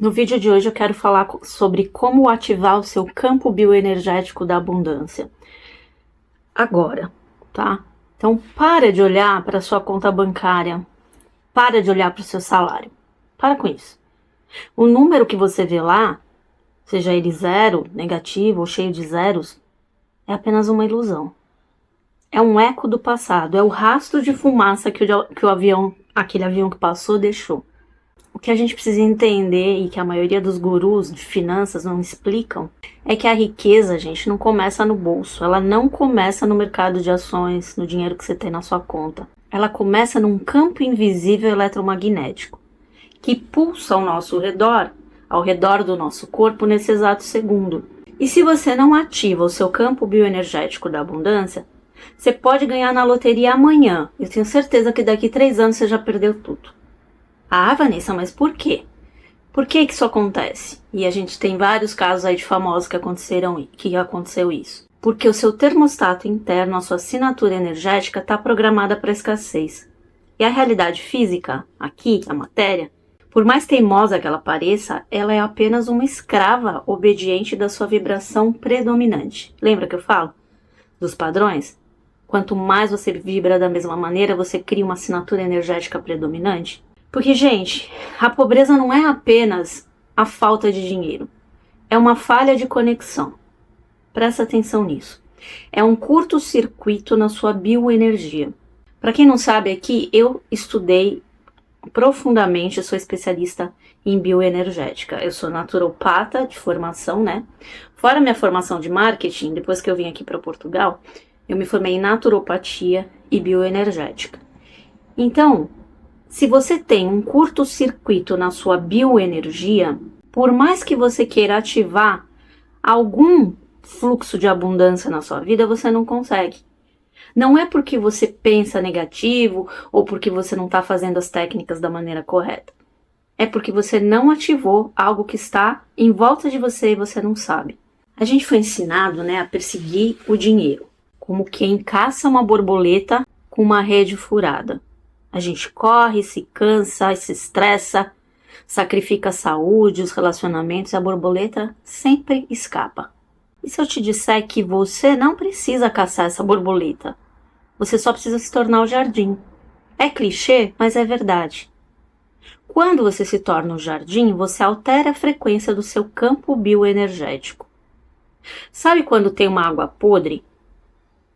No vídeo de hoje eu quero falar sobre como ativar o seu campo bioenergético da abundância. Agora, tá? Então para de olhar para a sua conta bancária, para de olhar para o seu salário. Para com isso. O número que você vê lá, seja ele zero, negativo ou cheio de zeros, é apenas uma ilusão. É um eco do passado, é o rastro de fumaça que aquele avião que passou deixou. O que a gente precisa entender e que a maioria dos gurus de finanças não explicam é que a riqueza, gente, não começa no bolso, ela não começa no mercado de ações, no dinheiro que você tem na sua conta. Ela começa num campo invisível eletromagnético que pulsa ao nosso redor, ao redor do nosso corpo nesse exato segundo. E se você não ativa o seu campo bioenergético da abundância, você pode ganhar na loteria amanhã. Eu tenho certeza que daqui 3 anos você já perdeu tudo. Ah, Vanessa, mas por quê? Por que isso acontece? E a gente tem vários casos aí de famosos que aconteceu isso. Porque o seu termostato interno, a sua assinatura energética, está programada para escassez. E a realidade física, aqui, a matéria, por mais teimosa que ela pareça, ela é apenas uma escrava obediente da sua vibração predominante. Lembra que eu falo dos padrões? Quanto mais você vibra da mesma maneira, você cria uma assinatura energética predominante. Porque, gente, a pobreza não é apenas a falta de dinheiro. É uma falha de conexão. Presta atenção nisso. É um curto-circuito na sua bioenergia. Para quem não sabe aqui, eu estudei profundamente, sou especialista em bioenergética. Eu sou naturopata de formação, né? Fora minha formação de marketing, depois que eu vim aqui para Portugal, eu me formei em naturopatia e bioenergética. Então, se você tem um curto-circuito na sua bioenergia, por mais que você queira ativar algum fluxo de abundância na sua vida, você não consegue. Não é porque você pensa negativo ou porque você não está fazendo as técnicas da maneira correta. É porque você não ativou algo que está em volta de você e você não sabe. A gente foi ensinado, né, a perseguir o dinheiro, como quem caça uma borboleta com uma rede furada. A gente corre, se cansa, se estressa, sacrifica a saúde, os relacionamentos e a borboleta sempre escapa. E se eu te disser que você não precisa caçar essa borboleta? Você só precisa se tornar o jardim. É clichê, mas é verdade. Quando você se torna o jardim, você altera a frequência do seu campo bioenergético. Sabe quando tem uma água podre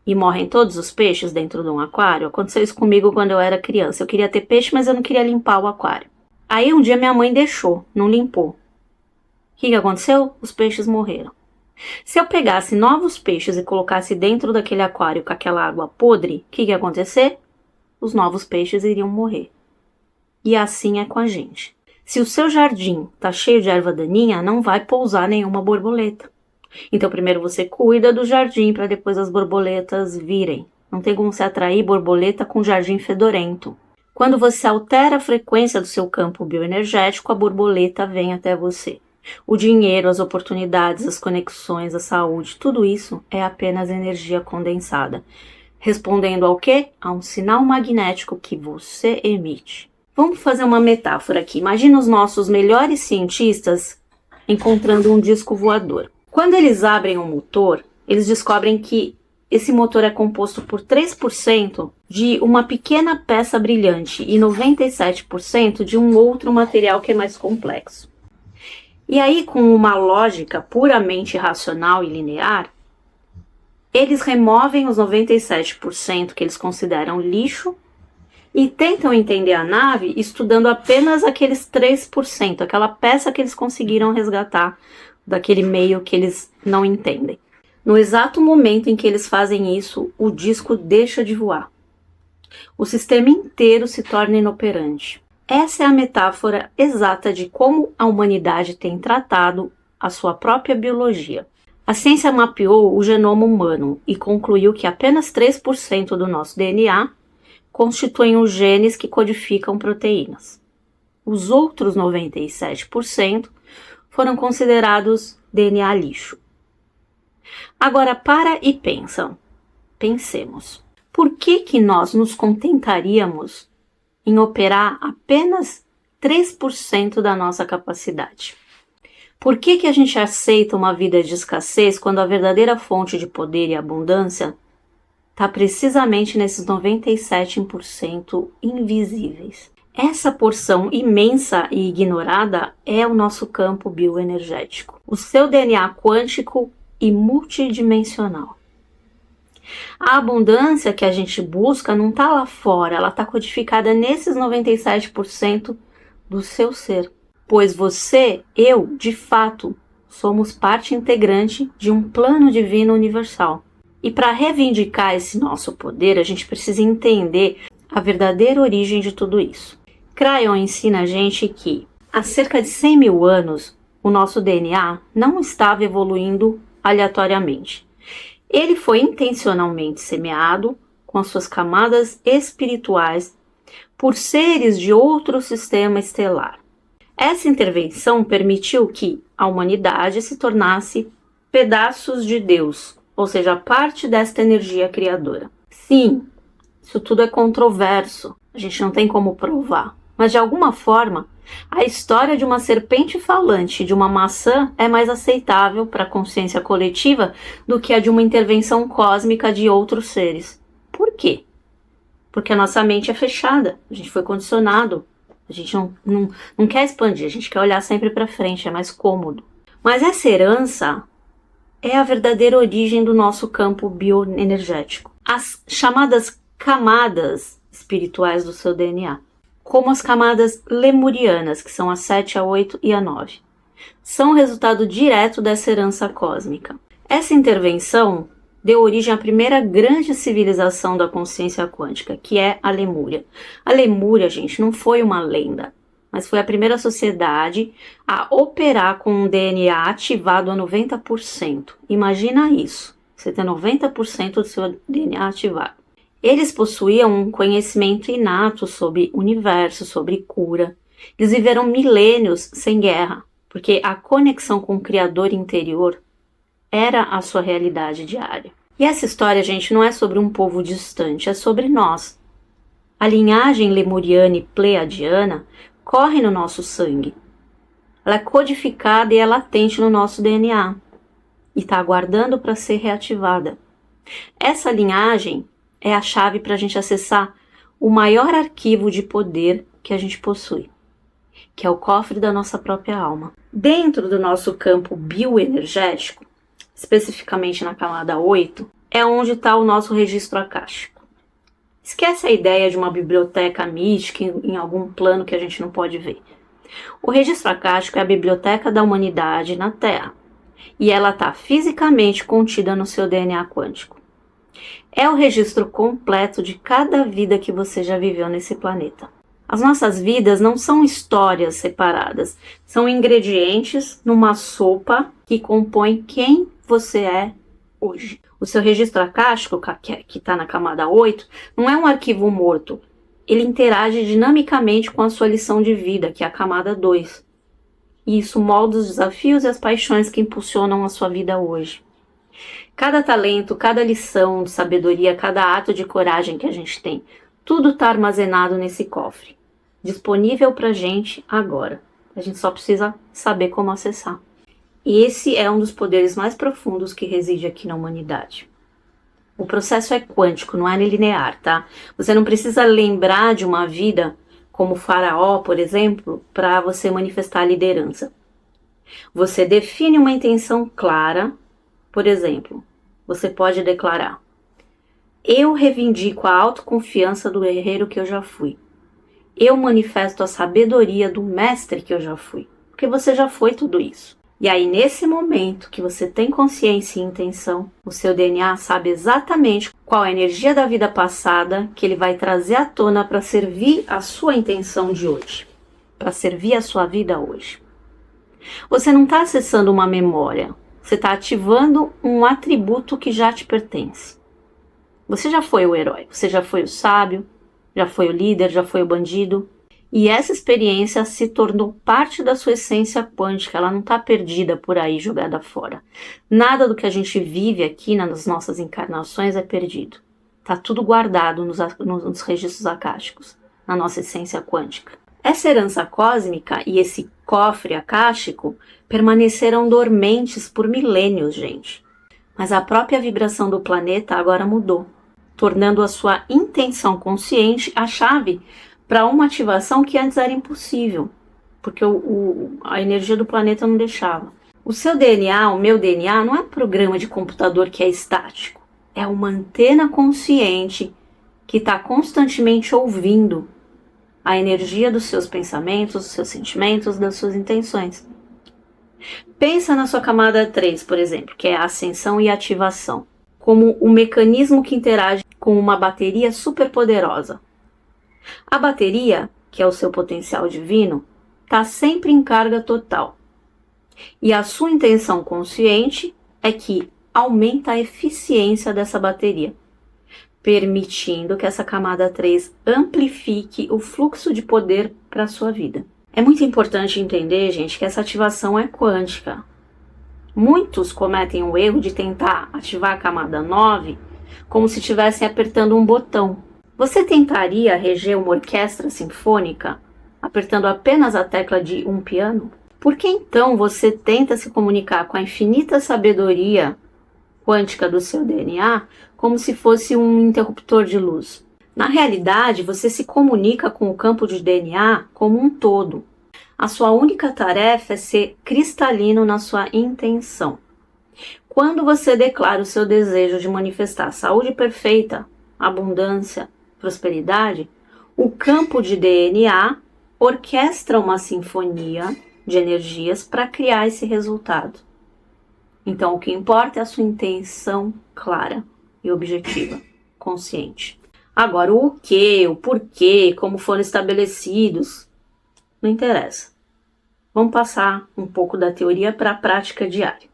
e morrem todos os peixes dentro de um aquário? Aconteceu isso comigo quando eu era criança. Eu queria ter peixe, mas eu não queria limpar o aquário. Aí um dia minha mãe deixou, não limpou. O que aconteceu? Os peixes morreram. Se eu pegasse novos peixes e colocasse dentro daquele aquário com aquela água podre, o que ia acontecer? Os novos peixes iriam morrer. E assim é com a gente. Se o seu jardim está cheio de erva daninha, não vai pousar nenhuma borboleta. Então primeiro você cuida do jardim para depois as borboletas virem. Não tem como você atrair borboleta com jardim fedorento. Quando você altera a frequência do seu campo bioenergético, a borboleta vem até você. O dinheiro, as oportunidades, as conexões, a saúde, tudo isso é apenas energia condensada. Respondendo ao quê? A um sinal magnético que você emite. Vamos fazer uma metáfora aqui. Imagina os nossos melhores cientistas encontrando um disco voador. Quando eles abrem um motor, eles descobrem que esse motor é composto por 3% de uma pequena peça brilhante e 97% de um outro material que é mais complexo. E aí, com uma lógica puramente racional e linear, eles removem os 97% que eles consideram lixo e tentam entender a nave estudando apenas aqueles 3%, aquela peça que eles conseguiram resgatar daquele meio que eles não entendem. No exato momento em que eles fazem isso, o disco deixa de voar. O sistema inteiro se torna inoperante. Essa é a metáfora exata de como a humanidade tem tratado a sua própria biologia. A ciência mapeou o genoma humano e concluiu que apenas 3% do nosso DNA constituem os genes que codificam proteínas. Os outros 97% foram considerados DNA lixo. Agora para e pensemos. Por que nós nos contentaríamos em operar apenas 3% da nossa capacidade. Por que a gente aceita uma vida de escassez quando a verdadeira fonte de poder e abundância está precisamente nesses 97% invisíveis? Essa porção imensa e ignorada é o nosso campo bioenergético, o seu DNA quântico e multidimensional. A abundância que a gente busca não está lá fora, ela está codificada nesses 97% do seu ser. Pois você, eu, de fato, somos parte integrante de um plano divino universal. E para reivindicar esse nosso poder, a gente precisa entender a verdadeira origem de tudo isso. Cryon ensina a gente que, há cerca de 100 mil anos, o nosso DNA não estava evoluindo aleatoriamente. Ele foi intencionalmente semeado com as suas camadas espirituais por seres de outro sistema estelar. Essa intervenção permitiu que a humanidade se tornasse pedaços de Deus, ou seja, parte desta energia criadora. Sim, isso tudo é controverso, a gente não tem como provar. Mas de alguma forma, a história de uma serpente falante e de uma maçã é mais aceitável para a consciência coletiva do que a de uma intervenção cósmica de outros seres. Por quê? Porque a nossa mente é fechada, a gente foi condicionado, a gente não quer expandir, a gente quer olhar sempre para frente, é mais cômodo. Mas essa herança é a verdadeira origem do nosso campo bioenergético. As chamadas camadas espirituais do seu DNA. Como as camadas lemurianas, que são a 7, a 8 e a 9. São resultado direto dessa herança cósmica. Essa intervenção deu origem à primeira grande civilização da consciência quântica, que é a Lemúria. A Lemúria, gente, não foi uma lenda, mas foi a primeira sociedade a operar com um DNA ativado a 90%. Imagina isso, você ter 90% do seu DNA ativado. Eles possuíam um conhecimento inato sobre o universo, sobre cura. Eles viveram milênios sem guerra, porque a conexão com o Criador interior era a sua realidade diária. E essa história, gente, não é sobre um povo distante, é sobre nós. A linhagem lemuriana e pleiadiana corre no nosso sangue. Ela é codificada e é latente no nosso DNA. E está aguardando para ser reativada. Essa linhagem é a chave para a gente acessar o maior arquivo de poder que a gente possui, que é o cofre da nossa própria alma. Dentro do nosso campo bioenergético, especificamente na camada 8, é onde está o nosso registro akáshico. Esquece a ideia de uma biblioteca mística em algum plano que a gente não pode ver. O registro akáshico é a biblioteca da humanidade na Terra, e ela está fisicamente contida no seu DNA quântico. É o registro completo de cada vida que você já viveu nesse planeta. As nossas vidas não são histórias separadas, são ingredientes numa sopa que compõe quem você é hoje. O seu registro akáshico, que está na camada 8, não é um arquivo morto. Ele interage dinamicamente com a sua lição de vida, que é a camada 2. E isso molda os desafios e as paixões que impulsionam a sua vida hoje. Cada talento, cada lição de sabedoria, cada ato de coragem que a gente tem, tudo está armazenado nesse cofre, disponível para a gente agora. A gente só precisa saber como acessar. E esse é um dos poderes mais profundos que reside aqui na humanidade. O processo é quântico, não é linear, tá? Você não precisa lembrar de uma vida como o faraó, por exemplo, para você manifestar a liderança. Você define uma intenção clara. Por exemplo, você pode declarar: eu reivindico a autoconfiança do guerreiro que eu já fui. Eu manifesto a sabedoria do mestre que eu já fui. Porque você já foi tudo isso. E aí, nesse momento que você tem consciência e intenção, o seu DNA sabe exatamente qual a energia da vida passada que ele vai trazer à tona para servir a sua intenção de hoje. Para servir a sua vida hoje. Você não está acessando uma memória. Você está ativando um atributo que já te pertence. Você já foi o herói, você já foi o sábio, já foi o líder, já foi o bandido. E essa experiência se tornou parte da sua essência quântica, ela não está perdida por aí, jogada fora. Nada do que a gente vive aqui nas nossas encarnações é perdido. Está tudo guardado nos registros akáshicos, na nossa essência quântica. Essa herança cósmica e esse cofre akáshico permaneceram dormentes por milênios, gente. Mas a própria vibração do planeta agora mudou, tornando a sua intenção consciente a chave para uma ativação que antes era impossível, porque a energia do planeta não deixava. O seu DNA, o meu DNA, não é um programa de computador que é estático. É uma antena consciente que está constantemente ouvindo a energia dos seus pensamentos, dos seus sentimentos, das suas intenções. Pensa na sua camada 3, por exemplo, que é a ascensão e ativação, como o mecanismo que interage com uma bateria superpoderosa. A bateria, que é o seu potencial divino, está sempre em carga total. E a sua intenção consciente é que aumenta a eficiência dessa bateria, permitindo que essa camada 3 amplifique o fluxo de poder para a sua vida. É muito importante entender, gente, que essa ativação é quântica. Muitos cometem o erro de tentar ativar a camada 9 como se estivessem apertando um botão. Você tentaria reger uma orquestra sinfônica apertando apenas a tecla de um piano? Por que então você tenta se comunicar com a infinita sabedoria quântica do seu DNA como se fosse um interruptor de luz? Na realidade, você se comunica com o campo de DNA como um todo. A sua única tarefa é ser cristalino na sua intenção. Quando você declara o seu desejo de manifestar saúde perfeita, abundância, prosperidade, o campo de DNA orquestra uma sinfonia de energias para criar esse resultado. Então, o que importa é a sua intenção clara e objetiva, consciente. Agora, o que, o porquê, como foram estabelecidos, não interessa. Vamos passar um pouco da teoria para a prática diária.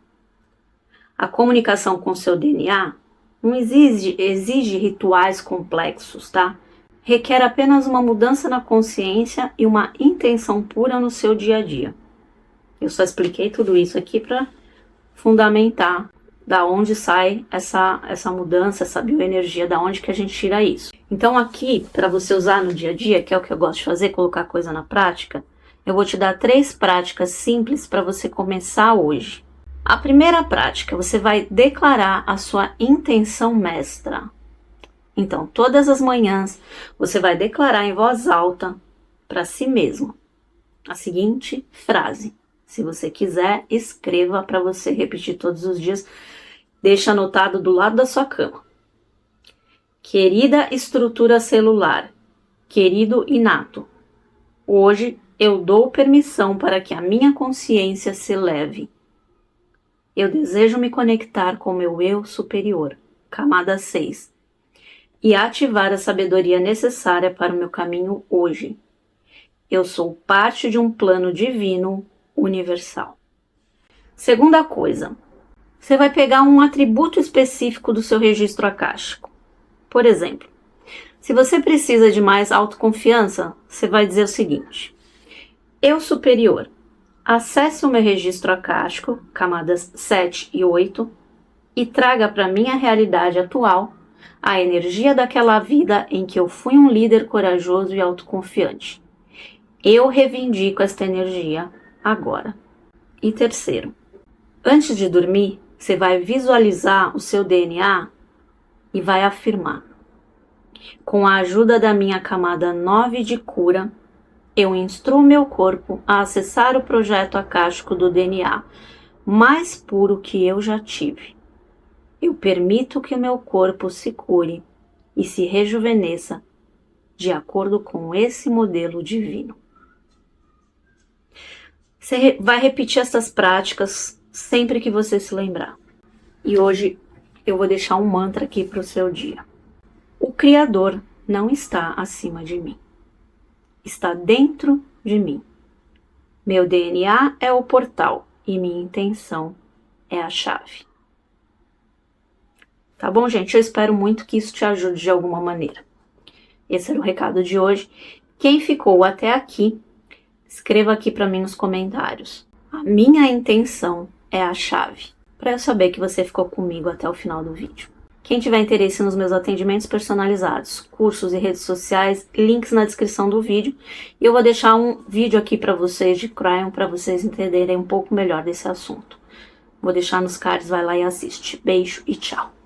A comunicação com seu DNA não exige rituais complexos, tá? Requer apenas uma mudança na consciência e uma intenção pura no seu dia a dia. Eu só expliquei tudo isso aqui para fundamentar da onde sai essa mudança, essa bioenergia, da onde que a gente tira isso. Então aqui, para você usar no dia a dia, que é o que eu gosto de fazer, colocar coisa na prática, eu vou te dar 3 práticas simples para você começar hoje. A primeira prática, você vai declarar a sua intenção mestra. Então, todas as manhãs, você vai declarar em voz alta para si mesmo a seguinte frase. Se você quiser, escreva para você repetir todos os dias. Deixa anotado do lado da sua cama. Querida estrutura celular, querido inato, hoje eu dou permissão para que a minha consciência se eleve. Eu desejo me conectar com meu eu superior, camada 6, e ativar a sabedoria necessária para o meu caminho hoje. Eu sou parte de um plano divino universal. Segunda coisa, você vai pegar um atributo específico do seu registro akáshico. Por exemplo, se você precisa de mais autoconfiança, você vai dizer o seguinte: eu superior, acesse o meu registro akáshico, camadas 7 e 8, e traga para minha realidade atual a energia daquela vida em que eu fui um líder corajoso e autoconfiante. Eu reivindico esta energia agora. E terceiro, antes de dormir, você vai visualizar o seu DNA e vai afirmar: com a ajuda da minha camada 9 de cura, eu instruo meu corpo a acessar o projeto akáshico do DNA mais puro que eu já tive. Eu permito que o meu corpo se cure e se rejuvenesça de acordo com esse modelo divino. Você vai repetir essas práticas sempre que você se lembrar. E hoje eu vou deixar um mantra aqui para o seu dia. O Criador não está acima de mim. Está dentro de mim. Meu DNA é o portal e minha intenção é a chave. Tá bom, gente? Eu espero muito que isso te ajude de alguma maneira. Esse era o recado de hoje. Quem ficou até aqui, escreva aqui para mim nos comentários. A minha intenção é a chave, para eu saber que você ficou comigo até o final do vídeo. Quem tiver interesse nos meus atendimentos personalizados, cursos e redes sociais, links na descrição do vídeo. E eu vou deixar um vídeo aqui para vocês de Cryon para vocês entenderem um pouco melhor desse assunto. Vou deixar nos cards, vai lá e assiste. Beijo e tchau!